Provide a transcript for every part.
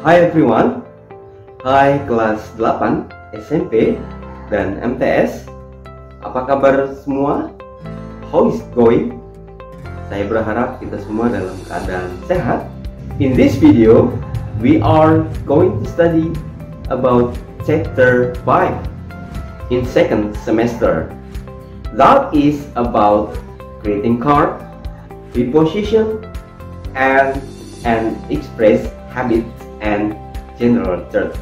Hi everyone. Hai kelas 8 SMP dan MTS. Apa kabar semua? How is it going? Saya berharap kita semua dalam keadaan sehat. In this video, we are going to study about chapter 5 in second semester. That is about greeting card, preposition, and express habits and general terms.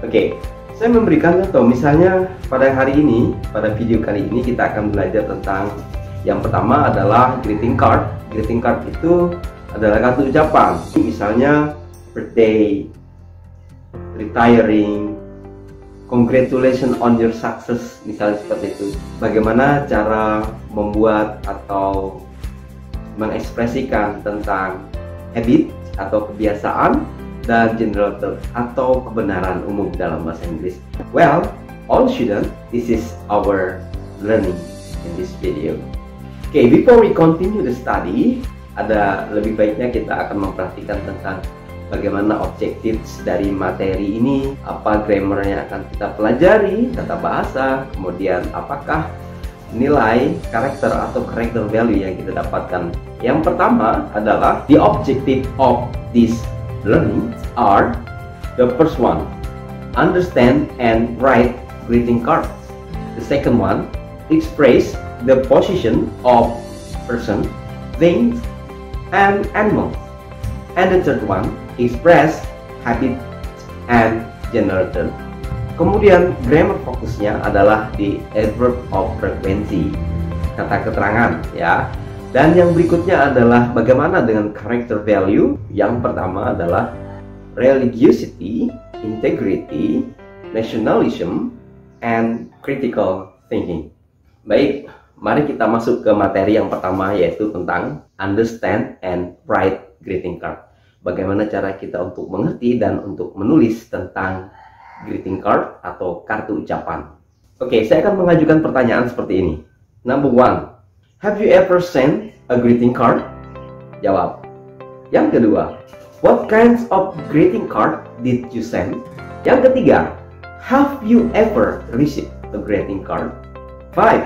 Oke, saya memberikan contoh. Misalnya pada hari ini, pada video kali ini kita akan belajar tentang yang pertama adalah greeting card. Greeting card itu adalah kartu ucapan. Misalnya birthday, retiring, congratulations on your success, misalnya seperti itu. Bagaimana cara membuat atau mengekspresikan tentang habit atau kebiasaan dan general term atau kebenaran umum dalam bahasa Inggris. Well, all students, this is our learning in this video. Okay, before we continue the study, ada lebih baiknya kita akan memperhatikan tentang bagaimana objektif dari materi ini, apa grammar yang akan kita pelajari, tata bahasa, kemudian apakah nilai karakter atau character value yang kita dapatkan. Yang pertama adalah the objective of this learning are the first one, understand and write greeting cards. The second one, express the position of person, things, and animals. And the third one, express habits and general terms. Kemudian grammar fokusnya adalah di adverb of frequency, kata keterangan ya. Dan yang berikutnya adalah bagaimana dengan character value. Yang pertama adalah religiosity, integrity, nationalism, and critical thinking. Baik, mari kita masuk ke materi yang pertama, yaitu tentang understand and write greeting card. Bagaimana cara kita untuk mengerti dan untuk menulis tentang greeting card atau kartu ucapan. Oke, saya akan mengajukan pertanyaan seperti ini. Number one, have you ever sent a greeting card? Jawab. Yang kedua, what kinds of greeting card did you send? Yang ketiga, have you ever received a greeting card? 5.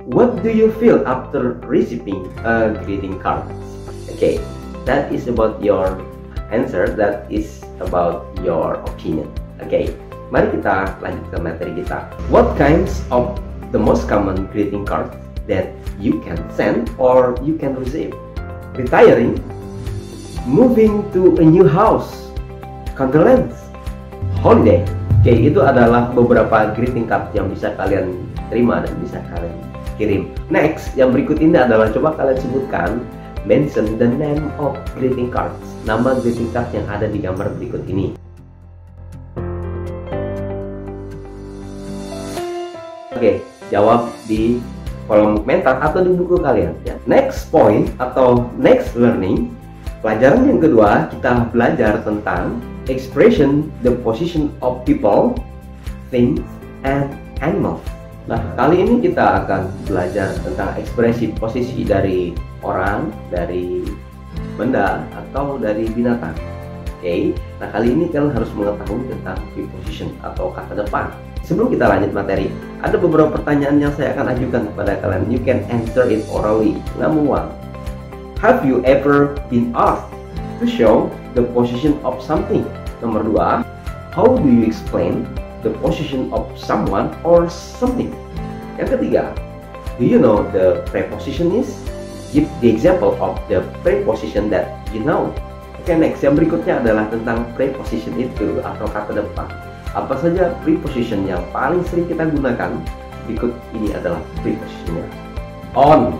What do you feel after receiving a greeting card? Okay, that is about your answer, that is about your opinion. Okay, mari kita lanjut ke materi kita. What kinds of the most common greeting cards that you can send or you can receive? Retiring, moving to a new house, condolence, holiday. Oke, itu adalah beberapa greeting card yang bisa kalian terima dan bisa kalian kirim. Next, yang berikut ini adalah coba kalian sebutkan, mention the name of greeting cards. Nama greeting card yang ada di gambar berikut ini. Oke, jawab di kolom komentar atau di buku kalian ya. Next point atau next learning, pelajaran yang kedua kita belajar tentang expression the position of people, things, and animals. Nah, kali ini kita akan belajar tentang ekspresi posisi dari orang, dari benda, atau dari binatang. Oke, nah kali ini kalian harus mengetahui tentang preposition atau kata depan. Sebelum kita lanjut materi, ada beberapa pertanyaan yang saya akan ajukan kepada kalian. You can answer it orally. Number one, have you ever been asked to show the position of something? Nomor dua, how do you explain the position of someone or something? Yang ketiga, do you know the preposition is? Give the example of the preposition that you know. Oke, next, yang berikutnya adalah tentang preposition itu atau kata depan. Apa saja preposition yang paling sering kita gunakan? Berikut ini adalah prepositionnya. On,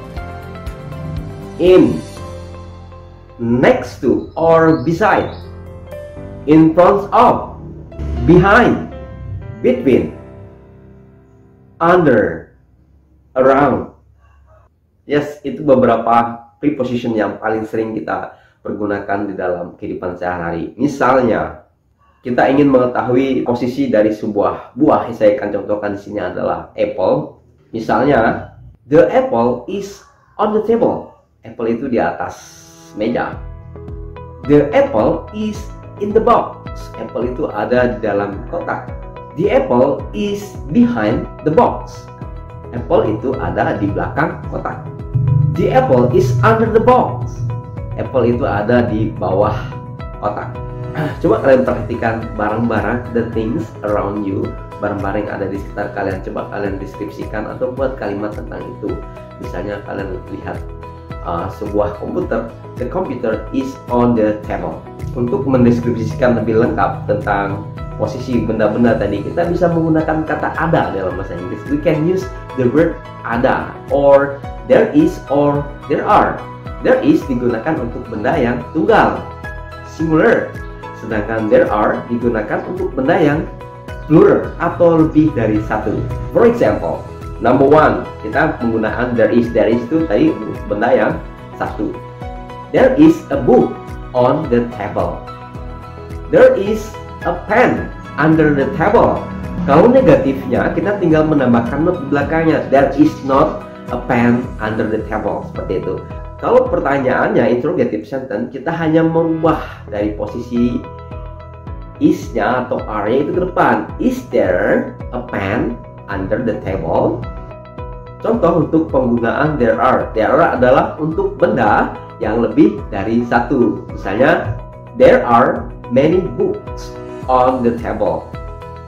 in, next to or beside, in front of, behind, between, under, around. Yes, itu beberapa preposition yang paling sering kita pergunakan di dalam kehidupan sehari-hari. Misalnya, kita ingin mengetahui posisi dari sebuah buah. Saya akan contohkan di sini adalah apple. Misalnya, the apple is on the table. Apple itu di atas meja. The apple is in the box. Apple itu ada di dalam kotak. The apple is behind the box. Apple itu ada di belakang kotak. The apple is under the box. Apple itu ada di bawah kotak. Coba kalian perhatikan barang-barang, the things around you, barang-barang yang ada di sekitar kalian. Coba kalian deskripsikan atau buat kalimat tentang itu. Misalnya kalian lihat sebuah komputer, the computer is on the table. Untuk mendeskripsikan lebih lengkap tentang posisi benda-benda tadi, kita bisa menggunakan kata ada dalam bahasa Inggris. We can use the word ada, or there is, or there are. There is digunakan untuk benda yang tunggal, singular, sedangkan there are digunakan untuk benda yang plural atau lebih dari satu. For example, number one, kita menggunakan there is. There is itu tadi benda yang satu. There is a book on the table. There is a pen under the table. Kalau negatifnya, kita tinggal menambahkan not di belakangnya. There is not a pen under the table. Seperti itu. Kalau pertanyaannya interrogative sentence, kita hanya merubah dari posisi is-nya atau are-nya itu ke depan. Is there a pen under the table? Contoh untuk penggunaan there are. There are adalah untuk benda yang lebih dari satu. Misalnya, there are many books on the table.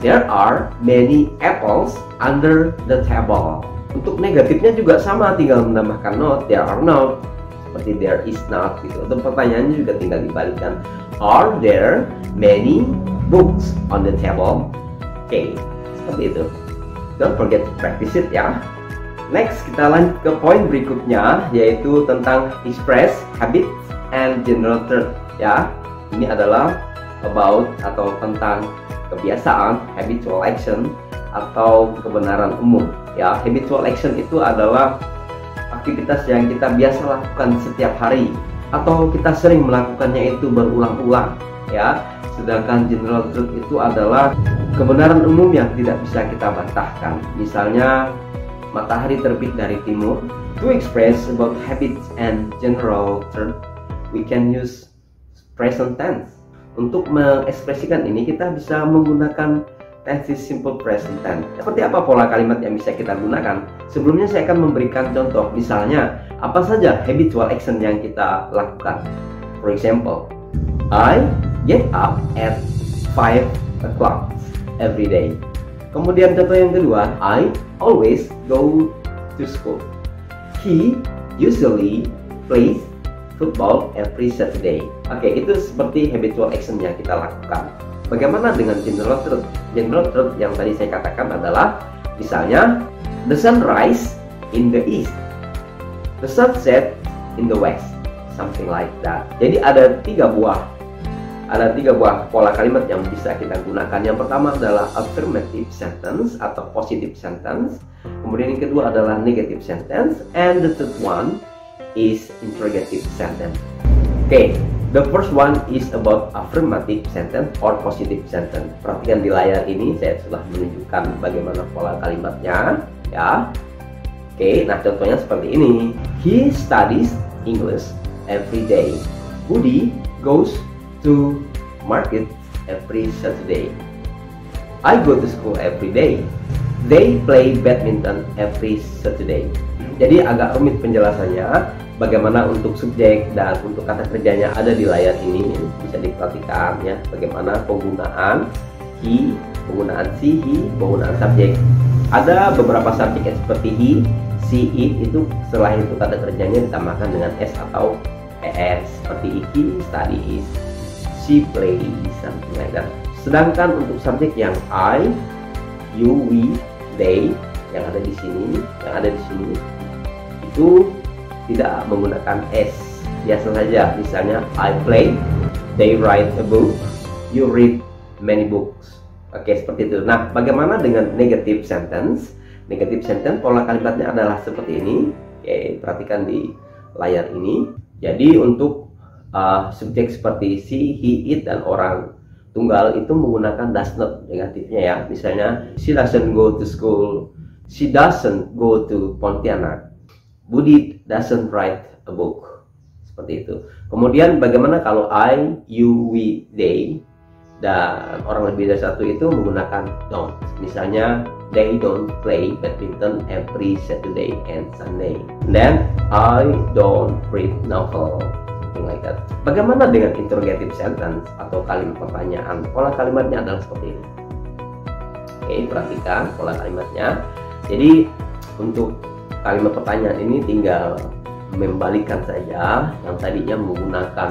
There are many apples under the table. Untuk negatifnya juga sama, tinggal menambahkan not. There are not. Seperti there is not gitu. Untuk pertanyaannya juga tinggal dibalikan. Are there many books on the table? Oke, seperti itu. Don't forget to practice it ya. Next, kita lanjut ke poin berikutnya, yaitu tentang express, habit, and general truth ya. Ini adalah about atau tentang kebiasaan, habitual action, atau kebenaran umum ya. Habitual action itu adalah aktivitas yang kita biasa lakukan setiap hari atau kita sering melakukannya itu berulang-ulang ya. Sedangkan general truth itu adalah kebenaran umum yang tidak bisa kita bantahkan. Misalnya, matahari terbit dari timur. To express about habits and general truth, we can use present tense. Untuk mengekspresikan ini, kita bisa menggunakan tense simple present tense. Seperti apa pola kalimat yang bisa kita gunakan? Sebelumnya saya akan memberikan contoh. Misalnya, apa saja habitual action yang kita lakukan? For example, I get up at 5 o'clock every day. Kemudian contoh yang kedua, I always go to school. He usually plays football every Saturday. Oke, itu seperti habitual action yang kita lakukan. Bagaimana dengan general truth? General truth yang tadi saya katakan adalah, misalnya, the sun rise in the east, the sunset in the west, something like that. Jadi ada tiga buah pola kalimat yang bisa kita gunakan. Yang pertama adalah affirmative sentence atau positive sentence. Kemudian yang kedua adalah negative sentence, and the third one is interrogative sentence. Okay, the first one is about affirmative sentence or positive sentence. Perhatikan di layar ini, saya sudah menunjukkan bagaimana pola kalimatnya ya. Oke, nah contohnya seperti ini. He studies English every day. Budi goes to market every Saturday. I go to school every day. They play badminton every Saturday. Jadi agak rumit penjelasannya. Bagaimana untuk subjek dan untuk kata kerjanya ada di layar ini, bisa diperhatikan ya. Bagaimana penggunaan he, penggunaan she, he, penggunaan subjek. Ada beberapa subjek seperti he, she, it, itu setelah itu kata kerjanya ditambahkan dengan s atau es, seperti he studies, she plays, something like that. Sedangkan untuk subjek yang I, you, we, they yang ada di sini, itu tidak menggunakan s, biasa saja. Misalnya, I play, they write a book, you read many books. Oke, seperti itu. Nah, bagaimana dengan negative sentence? Negative sentence pola kalimatnya adalah seperti ini. Oke, perhatikan di layar ini. Jadi untuk subjek seperti she, he, it, dan orang tunggal itu menggunakan does not negatifnya ya. Misalnya, she doesn't go to school, she doesn't go to Pontianak, Budi doesn't write a book. Seperti itu. Kemudian bagaimana kalau I, you, we, they, dan orang lebih dari satu itu menggunakan don't. Misalnya, they don't play badminton every Saturday and Sunday. And then, I don't read novel. Something like that. Bagaimana dengan interrogative sentence atau kalimat pertanyaan? Pola kalimatnya adalah seperti ini. Oke, perhatikan pola kalimatnya. Jadi, untuk kalimat pertanyaan ini tinggal membalikkan saja. Yang tadinya menggunakan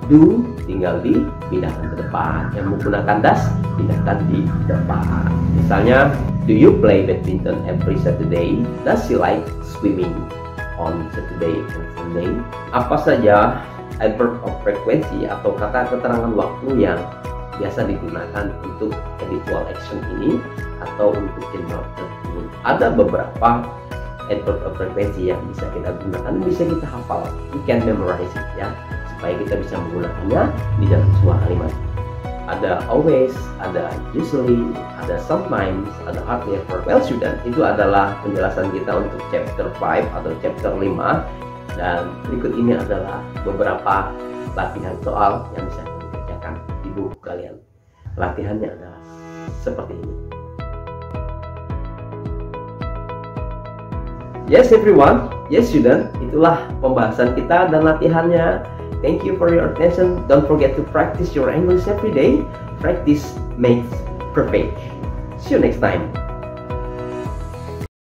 do tinggal dipindahkan ke depan, yang menggunakan does pindahkan di depan. Misalnya, do you play badminton every Saturday? Does you like swimming on Saturday and Sunday? Apa saja adverb of frequency atau kata keterangan waktu yang biasa digunakan untuk habitual action ini atau untuk general verb ini? Ada beberapa adverb of frequency yang bisa kita gunakan, bisa kita hafal, you can memorize it ya, supaya kita bisa menggunakannya di dalam sebuah kalimat. Ada always, ada usually, ada sometimes, ada hardly ever. Well student, itu adalah penjelasan kita untuk chapter 5 atau chapter 5, dan berikut ini adalah beberapa latihan soal yang bisa kalian kerjakan di buku kalian. Latihannya adalah seperti ini. Yes everyone, yes student, itulah pembahasan kita dan latihannya. Thank you for your attention. Don't forget to practice your English every day. Practice makes perfect. See you next time.